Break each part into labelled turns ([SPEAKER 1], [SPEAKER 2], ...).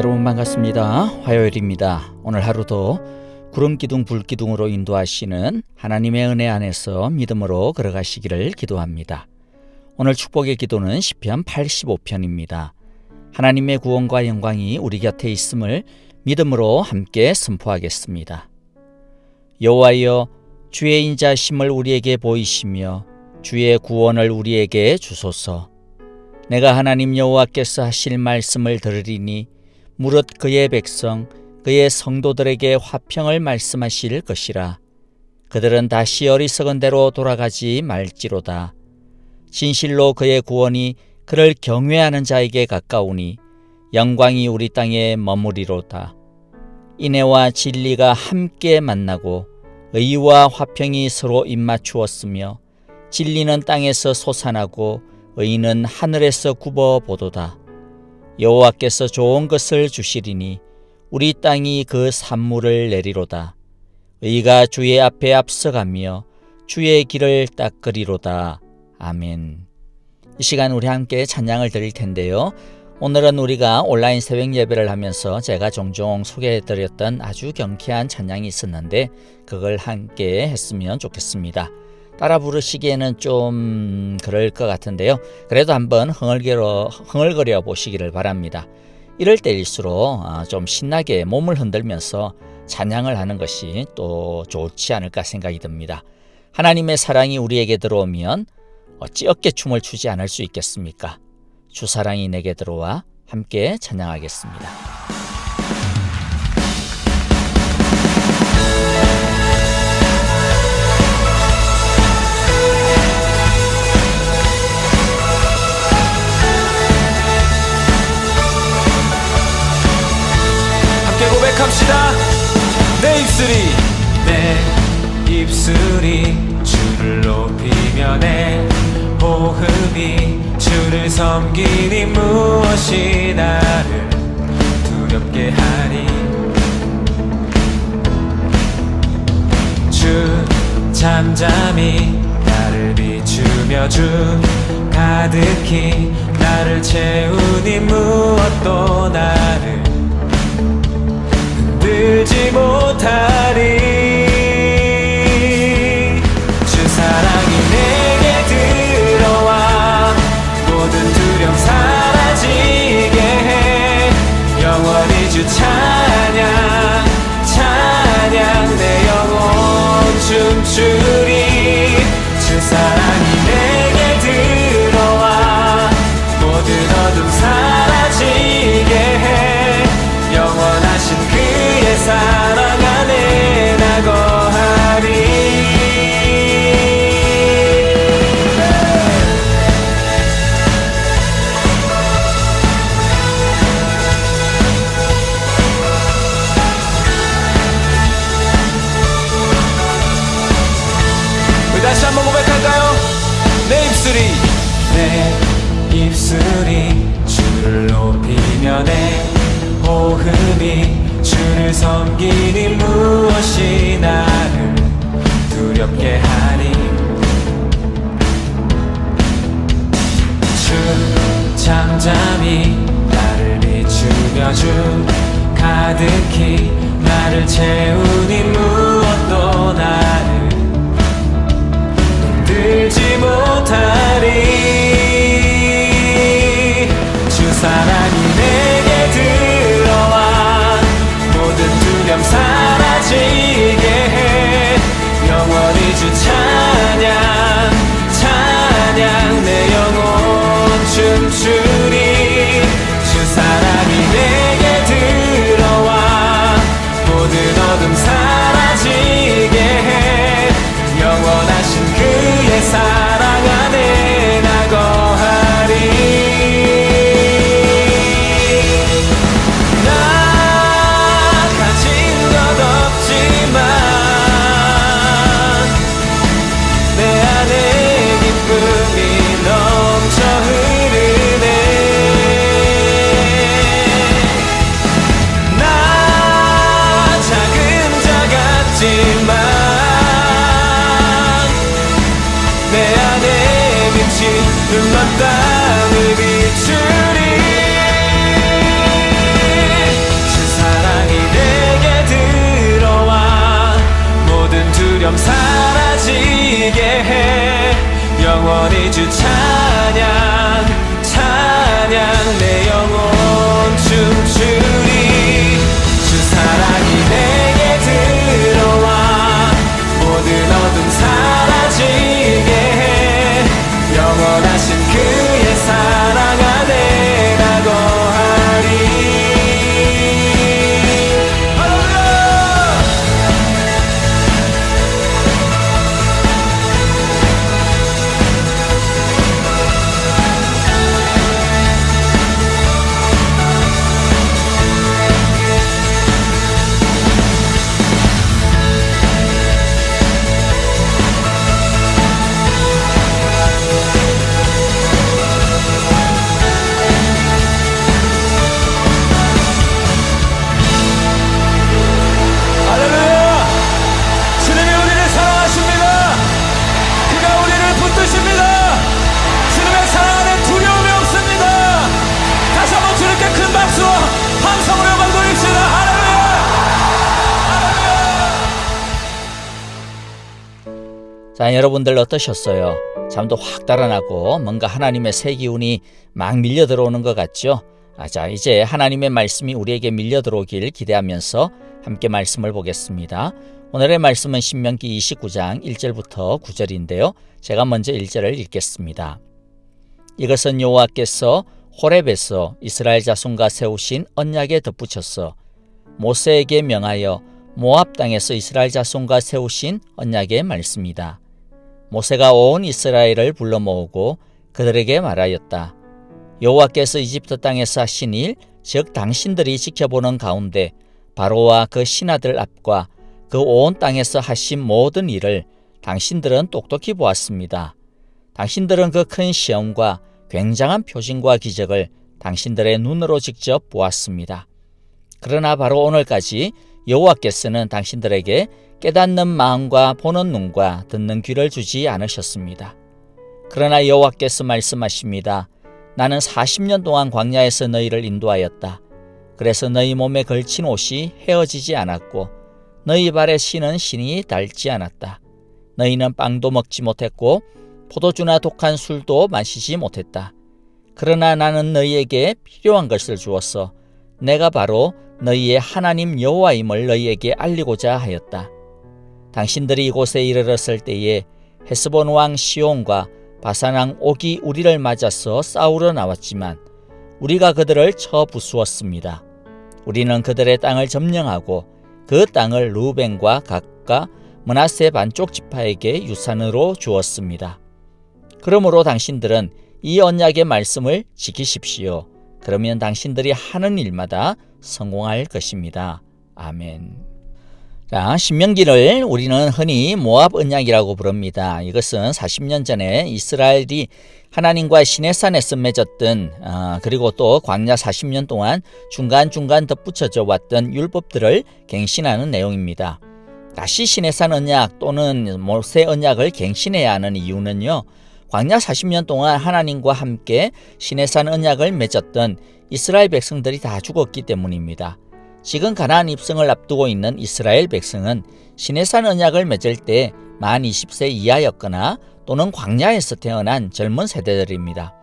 [SPEAKER 1] 여러분 반갑습니다. 화요일입니다. 오늘 하루도 구름기둥 불기둥으로 인도하시는 하나님의 은혜 안에서 믿음으로 걸어가시기를 기도합니다. 오늘 축복의 기도는 시편 85편입니다. 하나님의 구원과 영광이 우리 곁에 있음을 믿음으로 함께 선포하겠습니다. 여호와여, 주의 인자심을 우리에게 보이시며 주의 구원을 우리에게 주소서. 내가 하나님 여호와께서 하실 말씀을 들으리니 무릇 그의 백성 그의 성도들에게 화평을 말씀하실 것이라. 그들은 다시 어리석은 대로 돌아가지 말지로다. 진실로 그의 구원이 그를 경외하는 자에게 가까우니 영광이 우리 땅에 머무리로다. 인애와 진리가 함께 만나고 의와 화평이 서로 입맞추었으며 진리는 땅에서 솟아나고 의는 하늘에서 굽어보도다. 여호와께서 좋은 것을 주시리니 우리 땅이 그 산물을 내리로다. 의가 주의 앞에 앞서가며 주의 길을 닦으리로다. 아멘. 이 시간 우리 함께 찬양을 드릴 텐데요. 오늘은 우리가 온라인 새벽 예배를 하면서 제가 종종 소개해드렸던 아주 경쾌한 찬양이 있었는데 그걸 함께 했으면 좋겠습니다. 따라 부르시기에는 좀 그럴 것 같은데요. 그래도 한번 흥얼거려 보시기를 바랍니다. 이럴 때일수록 좀 신나게 몸을 흔들면서 찬양을 하는 것이 또 좋지 않을까 생각이 듭니다. 하나님의 사랑이 우리에게 들어오면 어찌 어깨춤을 추지 않을 수 있겠습니까? 주 사랑이 내게 들어와 함께 찬양하겠습니다.
[SPEAKER 2] 고백합시다. 내 입술이 주를 높이며 내 호흡이 주를 섬기니 무엇이 나를 두렵게 하리. 주 잠잠히 나를 비추며 주 가득히 나를 채우니 무엇도 나를 들지 못하리. 주 사랑이 내게 들어와 모든 두려움 사라지게 해. 영원히 주 찬양 찬양 내 영혼 춤추리. 주 사랑이 내게 들어와 모든 어둠 사라지게 해. 영원하신 그의 사랑 안에 나 거하리. 우리 다시 한번 고백할까요? 내 입술이 주를 높이며 내 호흡이 주를 섬기니 무엇이 나를 두렵게 하리. 주 잠잠히 나를 비추며 주 가득히 나를 채우니 무엇도 나를 들지 못하리. 주 사랑이 내게 들어와 모든 두려움 사라지게 해. 영원히 주 찬양 찬양 내 영혼 춤추리. 주 사랑이 내게 들어와 모든 어둠 사라지게 해. 영원하신 그의 사랑 안에 나 거하리. 흠없 땅을 비추리.
[SPEAKER 1] 자, 여러분들 어떠셨어요? 잠도 확 달아나고 뭔가 하나님의 새 기운이 막 밀려 들어오는 것 같죠? 자, 이제 하나님의 말씀이 우리에게 밀려 들어오길 기대하면서 함께 말씀을 보겠습니다. 오늘의 말씀은 신명기 29장 1절부터 9절인데요. 제가 먼저 1절을 읽겠습니다. 이것은 여호와께서 호렙에서 이스라엘 자손과 세우신 언약에 덧붙였어 모세에게 명하여 모압 땅에서 이스라엘 자손과 세우신 언약의 말씀이다. 모세가 온 이스라엘을 불러 모으고 그들에게 말하였다. 여호와께서 이집트 땅에서 하신 일, 즉 당신들이 지켜보는 가운데 바로와 그 신하들 앞과 그 온 땅에서 하신 모든 일을 당신들은 똑똑히 보았습니다. 당신들은 그 큰 시험과 굉장한 표징과 기적을 당신들의 눈으로 직접 보았습니다. 그러나 바로 오늘까지 여호와께서는 당신들에게 깨닫는 마음과 보는 눈과 듣는 귀를 주지 않으셨습니다. 그러나 여호와께서 말씀하십니다. 나는 40년 동안 광야에서 너희를 인도하였다. 그래서 너희 몸에 걸친 옷이 헤어지지 않았고 너희 발에 신은 신이 닳지 않았다. 너희는 빵도 먹지 못했고 포도주나 독한 술도 마시지 못했다. 그러나 나는 너희에게 필요한 것을 주었어. 내가 바로 너희의 하나님 여호와임을 너희에게 알리고자 하였다. 당신들이 이곳에 이르렀을 때에 헤스본 왕 시온과 바산 왕 옥이 우리를 맞아서 싸우러 나왔지만 우리가 그들을 쳐 부수었습니다. 우리는 그들의 땅을 점령하고 그 땅을 루벤과 gad과 므낫세 반쪽 지파에게 유산으로 주었습니다. 그러므로 당신들은 이 언약의 말씀을 지키십시오. 그러면 당신들이 하는 일마다 성공할 것입니다. 아멘. 자, 신명기를 우리는 흔히 모압 언약이라고 부릅니다. 이것은 40년 전에 이스라엘이 하나님과 시내산에서 맺었던 그리고 또 광야 40년 동안 중간중간 덧붙여져 왔던 율법들을 갱신하는 내용입니다. 다시 시내산 언약 또는 모세 언약을 갱신해야 하는 이유는요. 광야 40년 동안 하나님과 함께 시내산 언약을 맺었던 이스라엘 백성들이 다 죽었기 때문입니다. 지금 가나안 입성을 앞두고 있는 이스라엘 백성은 시내산 언약을 맺을 때 만 20세 이하였거나 또는 광야에서 태어난 젊은 세대들입니다.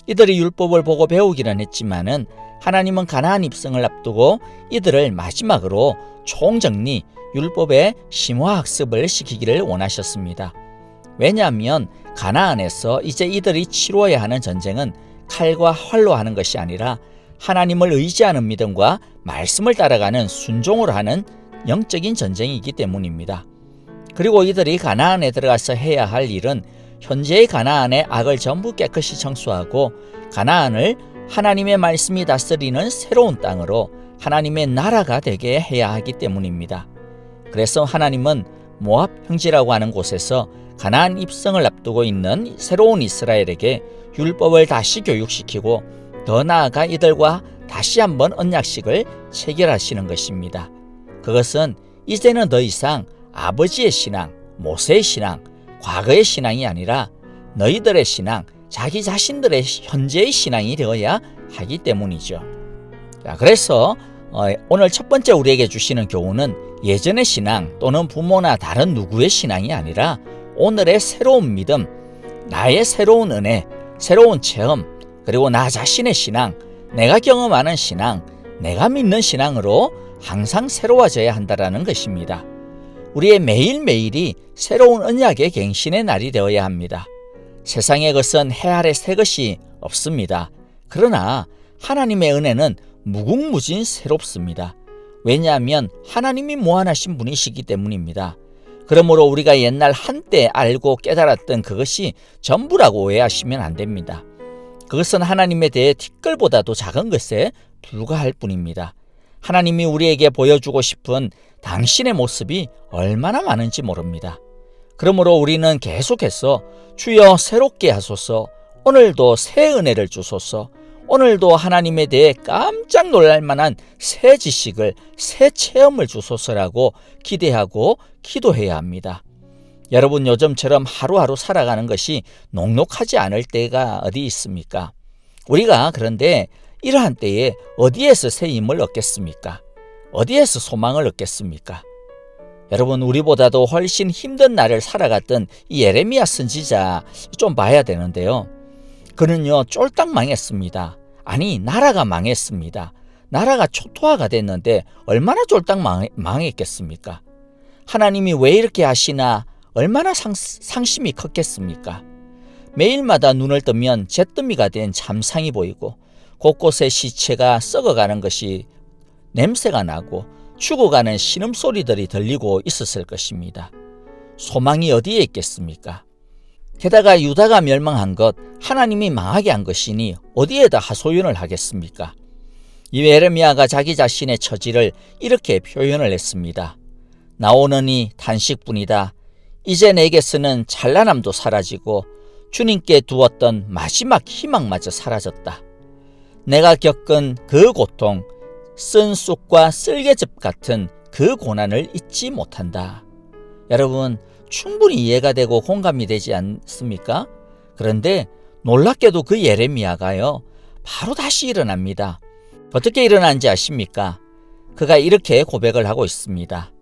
[SPEAKER 1] 이들이 율법을 보고 배우기는 했지만은 하나님은 가나안 입성을 앞두고 이들을 마지막으로 총정리, 율법의 심화학습을 시키기를 원하셨습니다. 왜냐하면 가나안에서 이제 이들이 치러야 하는 전쟁은 칼과 활로 하는 것이 아니라 하나님을 의지하는 믿음과 말씀을 따라가는 순종을 하는 영적인 전쟁이기 때문입니다. 그리고 이들이 가나안에 들어가서 해야 할 일은 현재의 가나안의 악을 전부 깨끗이 청소하고 가나안을 하나님의 말씀이 다스리는 새로운 땅으로 하나님의 나라가 되게 해야 하기 때문입니다. 그래서 하나님은 모압 평지라고 하는 곳에서 가나안 입성을 앞두고 있는 새로운 이스라엘에게 율법을 다시 교육시키고 더 나아가 이들과 다시 한번 언약식을 체결하시는 것입니다. 그것은 이제는 더 이상 아버지의 신앙, 모세의 신앙, 과거의 신앙이 아니라 너희들의 신앙, 자기 자신들의 현재의 신앙이 되어야 하기 때문이죠. 자, 그래서 오늘 첫 번째 우리에게 주시는 교훈은 예전의 신앙 또는 부모나 다른 누구의 신앙이 아니라 오늘의 새로운 믿음, 나의 새로운 은혜, 새로운 체험, 그리고 나 자신의 신앙, 내가 경험하는 신앙, 내가 믿는 신앙으로 항상 새로워져야 한다는 것입니다. 우리의 매일매일이 새로운 언약의 갱신의 날이 되어야 합니다. 세상의 것은 해 아래 새 것이 없습니다. 그러나 하나님의 은혜는 무궁무진 새롭습니다. 왜냐하면 하나님이 무한하신 분이시기 때문입니다. 그러므로 우리가 옛날 한때 알고 깨달았던 그것이 전부라고 오해하시면 안 됩니다. 그것은 하나님에 대해 티끌보다도 작은 것에 불과할 뿐입니다. 하나님이 우리에게 보여주고 싶은 당신의 모습이 얼마나 많은지 모릅니다. 그러므로 우리는 계속해서 주여 새롭게 하소서, 오늘도 새 은혜를 주소서, 오늘도 하나님에 대해 깜짝 놀랄 만한 새 지식을, 새 체험을 주소서라고 기대하고 기도해야 합니다. 여러분, 요즘처럼 하루하루 살아가는 것이 녹록하지 않을 때가 어디 있습니까? 우리가 그런데 이러한 때에 어디에서 새 힘을 얻겠습니까? 어디에서 소망을 얻겠습니까? 여러분, 우리보다도 훨씬 힘든 날을 살아갔던 이 예레미야 선지자 좀 봐야 되는데요. 그는요, 쫄딱 망했습니다. 아니, 나라가 망했습니다. 나라가 초토화가 됐는데 얼마나 쫄딱 망했겠습니까? 하나님이 왜 이렇게 하시나 얼마나 상심이 컸겠습니까? 매일마다 눈을 뜨면 잿더미가 된 잠상이 보이고 곳곳에 시체가 썩어가는 것이 냄새가 나고 죽어가는 신음소리들이 들리고 있었을 것입니다. 소망이 어디에 있겠습니까? 게다가 유다가 멸망한 것, 하나님이 망하게 한 것이니 어디에다 하소연을 하겠습니까? 이 예레미야가 자기 자신의 처지를 이렇게 표현을 했습니다. 나오느니 단식뿐이다. 이제 내게서는 찬란함도 사라지고 주님께 두었던 마지막 희망마저 사라졌다. 내가 겪은 그 고통, 쓴 쑥과 쓸개즙 같은 그 고난을 잊지 못한다. 여러분, 충분히 이해가 되고 공감이 되지 않습니까? 그런데 놀랍게도 그 예레미야가요, 바로 다시 일어납니다. 어떻게 일어난지 아십니까? 그가 이렇게 고백을 하고 있습니다.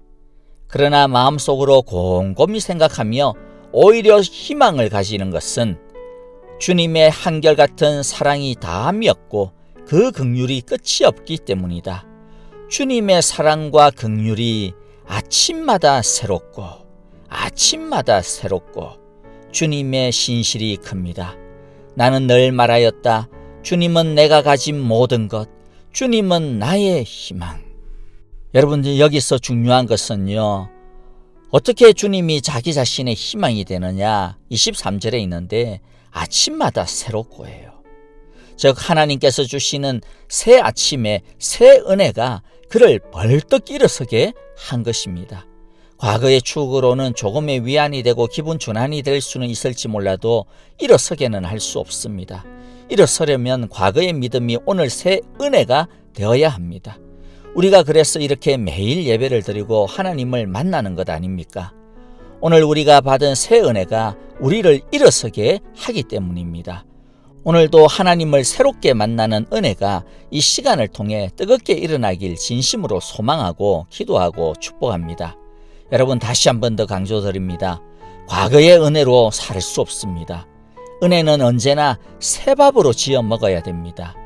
[SPEAKER 1] 그러나 마음속으로 곰곰이 생각하며 오히려 희망을 가지는 것은 주님의 한결같은 사랑이 다함이었고 그 긍휼이 끝이 없기 때문이다. 주님의 사랑과 긍휼이 아침마다 새롭고 아침마다 새롭고 주님의 신실이 큽니다. 나는 늘 말하였다. 주님은 내가 가진 모든 것, 주님은 나의 희망. 여러분들, 여기서 중요한 것은요, 어떻게 주님이 자기 자신의 희망이 되느냐, 23절에 있는데 아침마다 새롭고예요. 즉 하나님께서 주시는 새 아침에 새 은혜가 그를 벌떡 일어서게 한 것입니다. 과거의 추억으로는 조금의 위안이 되고 기분 전환이 될 수는 있을지 몰라도 일어서게는 할 수 없습니다. 일어서려면 과거의 믿음이 오늘 새 은혜가 되어야 합니다. 우리가 그래서 이렇게 매일 예배를 드리고 하나님을 만나는 것 아닙니까? 오늘 우리가 받은 새 은혜가 우리를 일어서게 하기 때문입니다. 오늘도 하나님을 새롭게 만나는 은혜가 이 시간을 통해 뜨겁게 일어나길 진심으로 소망하고 기도하고 축복합니다. 여러분, 다시 한 번 더 강조드립니다. 과거의 은혜로 살 수 없습니다. 은혜는 언제나 새 밥으로 지어 먹어야 됩니다.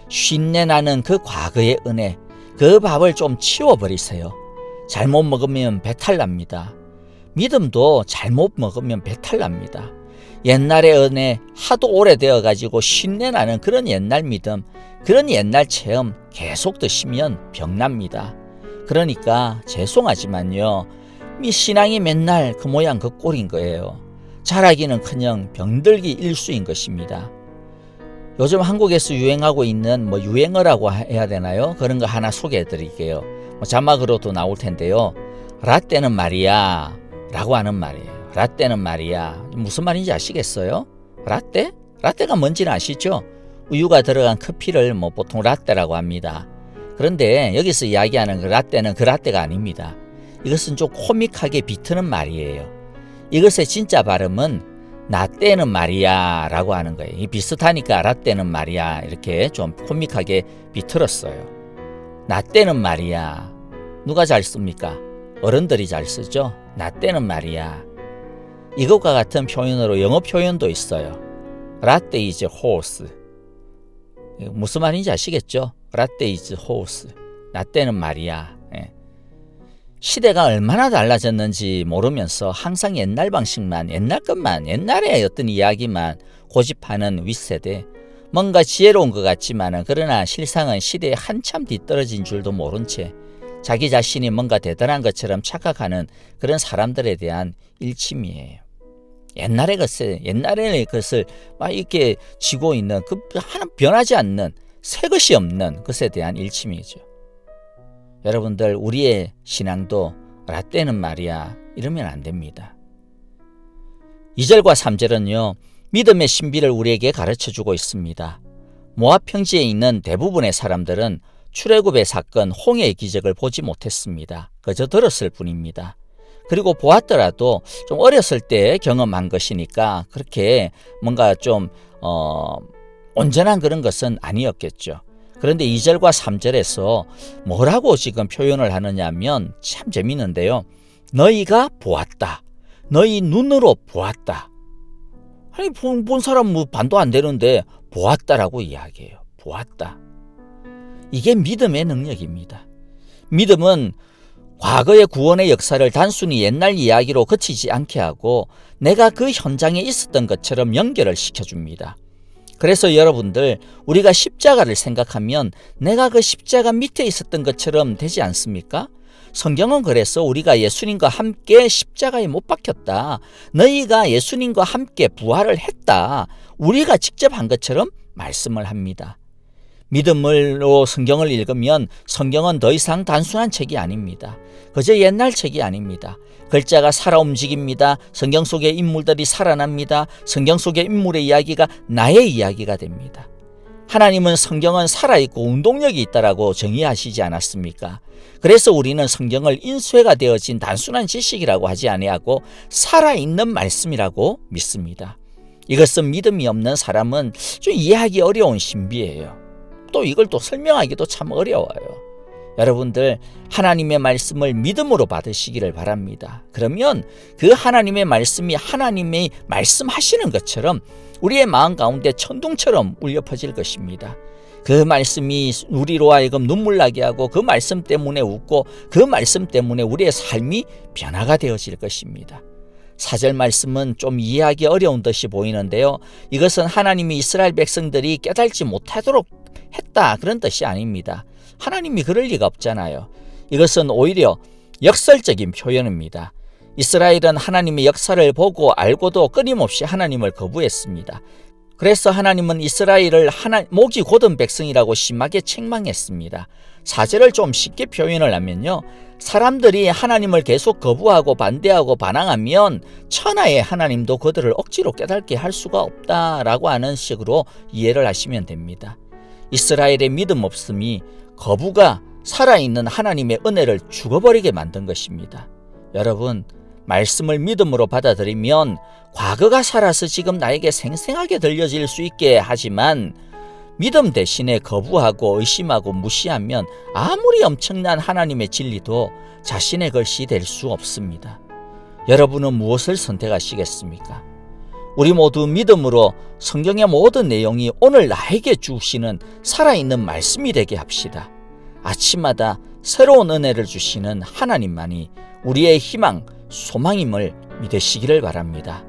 [SPEAKER 1] 쉰내 나는 그 과거의 은혜, 그 밥을 좀 치워버리세요. 잘못 먹으면 배탈 납니다. 믿음도 잘못 먹으면 배탈 납니다. 옛날의 은혜, 하도 오래되어 가지고 쉰내 나는 그런 옛날 믿음, 그런 옛날 체험 계속 드시면 병납니다. 그러니까 죄송하지만요, 이 신앙이 맨날 그 모양 그 꼴인 거예요. 잘하기는커녕 병들기 일수인 것입니다. 요즘 한국에서 유행하고 있는 유행어라고 해야 되나요? 그런 거 하나 소개해 드릴게요. 자막으로도 나올 텐데요. 라떼는 말이야 라고 하는 말이에요. 라떼는 말이야. 무슨 말인지 아시겠어요? 라떼? 라떼가 뭔지는 아시죠? 우유가 들어간 커피를 보통 라떼라고 합니다. 그런데 여기서 이야기하는 그 라떼는 그 라떼가 아닙니다. 이것은 좀 코믹하게 비트는 말이에요. 이것의 진짜 발음은 나떼는 말이야 라고 하는 거예요. 이 비슷하니까 라떼는 말이야 이렇게 좀 코믹하게 비틀었어요. 나떼는 말이야. 누가 잘 씁니까? 어른들이 잘 쓰죠. 나떼는 말이야. 이것과 같은 표현으로 영어 표현도 있어요. 라떼 is horse. 무슨 말인지 아시겠죠? 라떼 is horse. 나떼는 말이야. 시대가 얼마나 달라졌는지 모르면서 항상 옛날 방식만, 옛날 것만, 옛날의 어떤 이야기만 고집하는 윗세대. 뭔가 지혜로운 것 같지만 그러나 실상은 시대에 한참 뒤떨어진 줄도 모른 채 자기 자신이 뭔가 대단한 것처럼 착각하는 그런 사람들에 대한 일침이에요. 옛날의 것을 막 이렇게 지고 있는 그 하나 변하지 않는 새 것이 없는 것에 대한 일침이죠. 여러분들, 우리의 신앙도 라떼는 말이야 이러면 안 됩니다. 2절과 3절은요, 믿음의 신비를 우리에게 가르쳐주고 있습니다. 모압 평지에 있는 대부분의 사람들은 출애굽의 사건, 홍해의 기적을 보지 못했습니다. 그저 들었을 뿐입니다. 그리고 보았더라도 좀 어렸을 때 경험한 것이니까 그렇게 뭔가 좀 온전한 그런 것은 아니었겠죠. 그런데 2절과 3절에서 뭐라고 지금 표현을 하느냐 하면 참 재밌는데요. 너희가 보았다. 너희 눈으로 보았다. 아니 본 사람 뭐 반도 안 되는데 보았다라고 이야기해요. 보았다. 이게 믿음의 능력입니다. 믿음은 과거의 구원의 역사를 단순히 옛날 이야기로 그치지 않게 하고 내가 그 현장에 있었던 것처럼 연결을 시켜줍니다. 그래서 여러분들, 우리가 십자가를 생각하면 내가 그 십자가 밑에 있었던 것처럼 되지 않습니까? 성경은 그래서 우리가 예수님과 함께 십자가에 못 박혔다, 너희가 예수님과 함께 부활을 했다, 우리가 직접 한 것처럼 말씀을 합니다. 믿음으로 성경을 읽으면 성경은 더 이상 단순한 책이 아닙니다. 그저 옛날 책이 아닙니다. 글자가 살아 움직입니다. 성경 속의 인물들이 살아납니다. 성경 속의 인물의 이야기가 나의 이야기가 됩니다. 하나님은 성경은 살아있고 운동력이 있다라고 정의하시지 않았습니까? 그래서 우리는 성경을 인쇄가 되어진 단순한 지식이라고 하지 아니하고 살아있는 말씀이라고 믿습니다. 이것은 믿음이 없는 사람은 좀 이해하기 어려운 신비예요. 또 이걸 또 설명하기도 참 어려워요. 여러분들, 하나님의 말씀을 믿음으로 받으시기를 바랍니다. 그러면 그 하나님의 말씀이 하나님이 말씀하시는 것처럼 우리의 마음 가운데 천둥처럼 울려 퍼질 것입니다. 그 말씀이 우리로 하여금 눈물 나게 하고 그 말씀 때문에 웃고 그 말씀 때문에 우리의 삶이 변화가 되어질 것입니다. 4절 말씀은 좀 이해하기 어려운 듯이 보이는데요, 이것은 하나님이 이스라엘 백성들이 깨달지 못하도록 했다, 그런 뜻이 아닙니다. 하나님이 그럴 리가 없잖아요. 이것은 오히려 역설적인 표현입니다. 이스라엘은 하나님의 역사를 보고 알고도 끊임없이 하나님을 거부했습니다. 그래서 하나님은 이스라엘을 목이 곧은 백성이라고 심하게 책망했습니다. 4절을 좀 쉽게 표현을 하면요, 사람들이 하나님을 계속 거부하고 반대하고 반항하면 천하의 하나님도 그들을 억지로 깨닫게 할 수가 없다라고 하는 식으로 이해를 하시면 됩니다. 이스라엘의 믿음 없음이 거부가 살아있는 하나님의 은혜를 죽어버리게 만든 것입니다. 여러분, 말씀을 믿음으로 받아들이면 과거가 살아서 지금 나에게 생생하게 들려질 수 있게 하지만 믿음 대신에 거부하고 의심하고 무시하면 아무리 엄청난 하나님의 진리도 자신의 것이 될 수 없습니다. 여러분은 무엇을 선택하시겠습니까? 우리 모두 믿음으로 성경의 모든 내용이 오늘 나에게 주시는 살아있는 말씀이 되게 합시다. 아침마다 새로운 은혜를 주시는 하나님만이 우리의 희망, 소망임을 믿으시기를 바랍니다.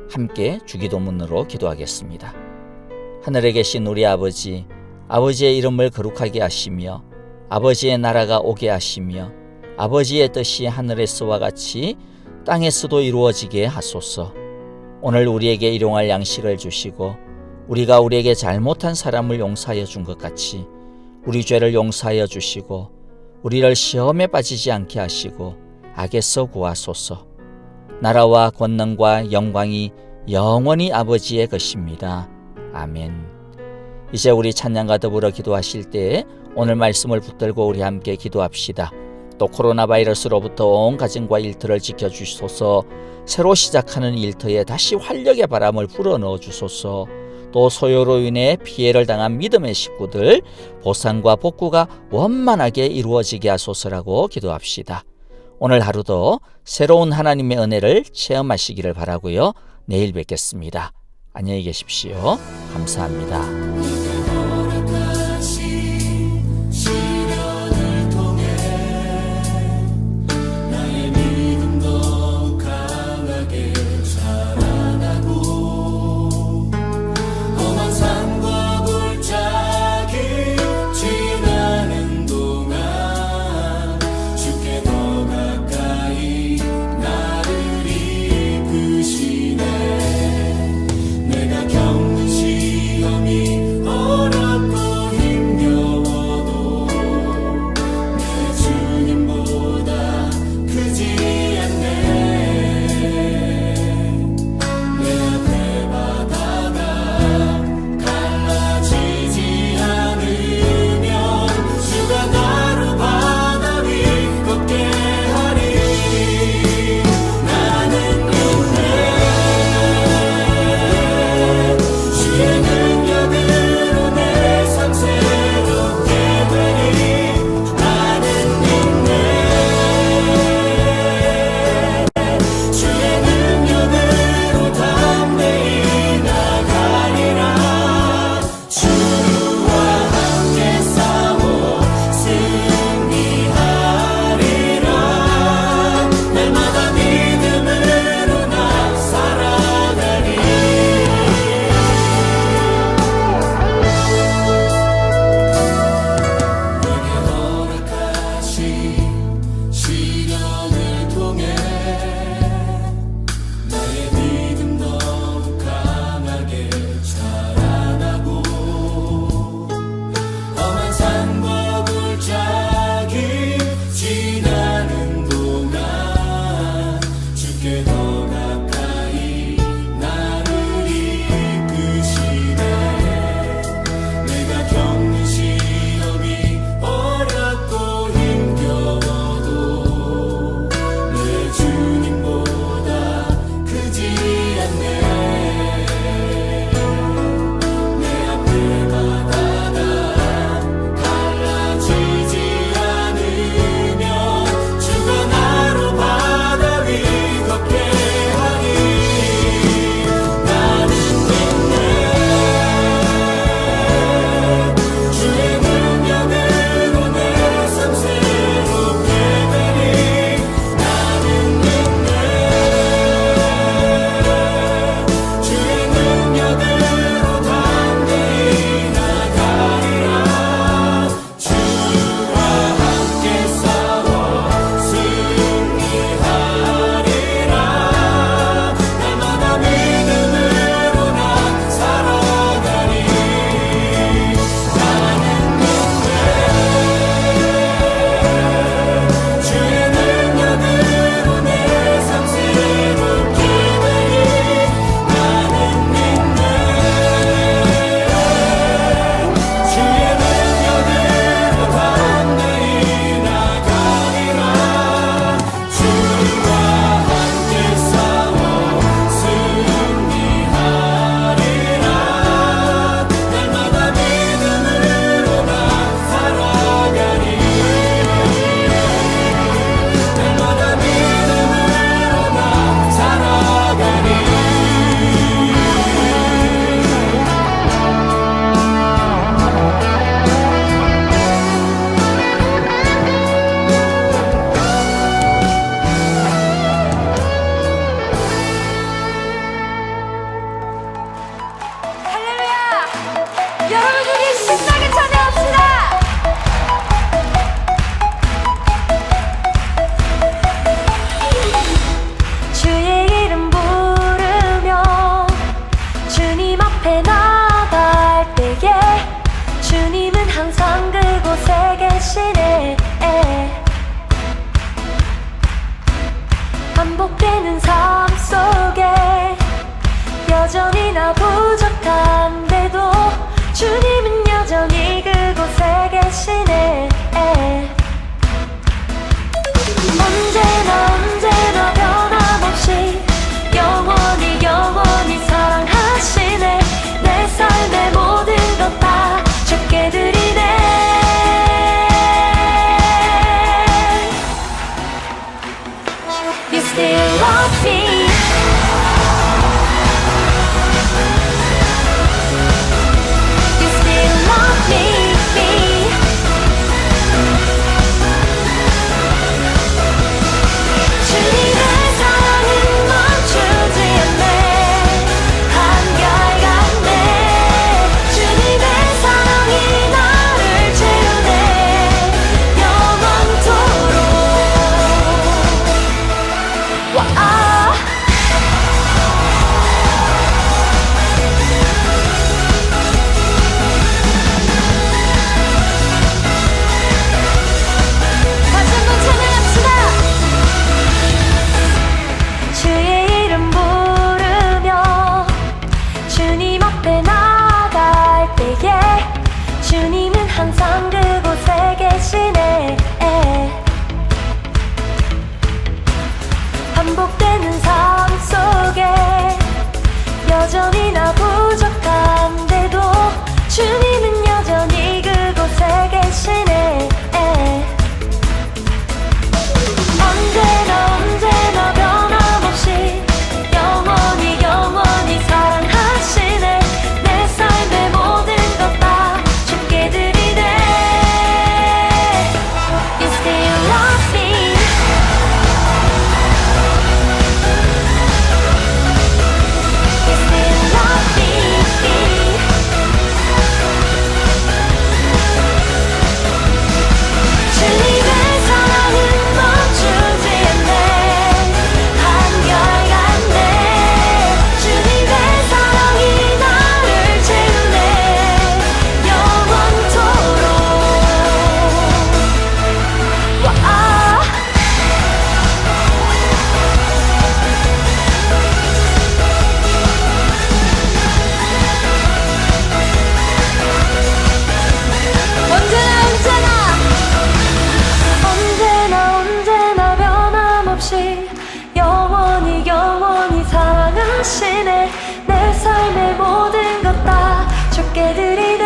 [SPEAKER 1] 함께 주기도문으로 기도하겠습니다. 하늘에 계신 우리 아버지, 아버지의 이름을 거룩하게 하시며 아버지의 나라가 오게 하시며 아버지의 뜻이 하늘에서와 같이 땅에서도 이루어지게 하소서. 오늘 우리에게 일용할 양식을 주시고 우리가 우리에게 잘못한 사람을 용서하여 준 것 같이 우리 죄를 용서하여 주시고 우리를 시험에 빠지지 않게 하시고 악에서 구하소서. 나라와 권능과 영광이 영원히 아버지의 것입니다. 아멘. 이제 우리 찬양과 더불어 기도하실 때 오늘 말씀을 붙들고 우리 함께 기도합시다. 또 코로나 바이러스로부터 온 가정과 일터를 지켜주소서. 새로 시작하는 일터에 다시 활력의 바람을 불어넣어 주소서. 또 소요로 인해 피해를 당한 믿음의 식구들 보상과 복구가 원만하게 이루어지게 하소서라고 기도합시다. 오늘 하루도 새로운 하나님의 은혜를 체험하시기를 바라고요. 내일 뵙겠습니다. 안녕히 계십시오. 감사합니다.
[SPEAKER 2] 겪는 시험이
[SPEAKER 3] 반복되는 삶 속에 여전히 나 부족한데도 주님은 여전히 그곳에 계시네. 언제나 변함없이 영원히 사랑하시네. 내 삶의 모든 것 다 주께 드리네. You still love me. You still love me. 주님의 사랑은 멈추지 않네. 한결같네. 주님의 사랑이 나를 채우네. 영원토록. 다시 한번 찬양합시다. 주의 이름 부르며 주님 앞에 나갈 때에 주님은 항상 그곳에 계시네. 반복되는 삶 속에 여전히 나 부족한데도 주님은 여전히 그곳에 계시네. 언제나 변함없이 영원히 사랑하시네. 내 삶의 모든 것 다 주께 드리네. You still love me. You still love me. 주님의 사랑은 멈추지 않네. 한결같네. 주님의 사랑이 나를 채우네. 영원토록. 언제나 변함없이 영원히 사랑하시네. 내 삶의 모든 것 다 주께 드리네.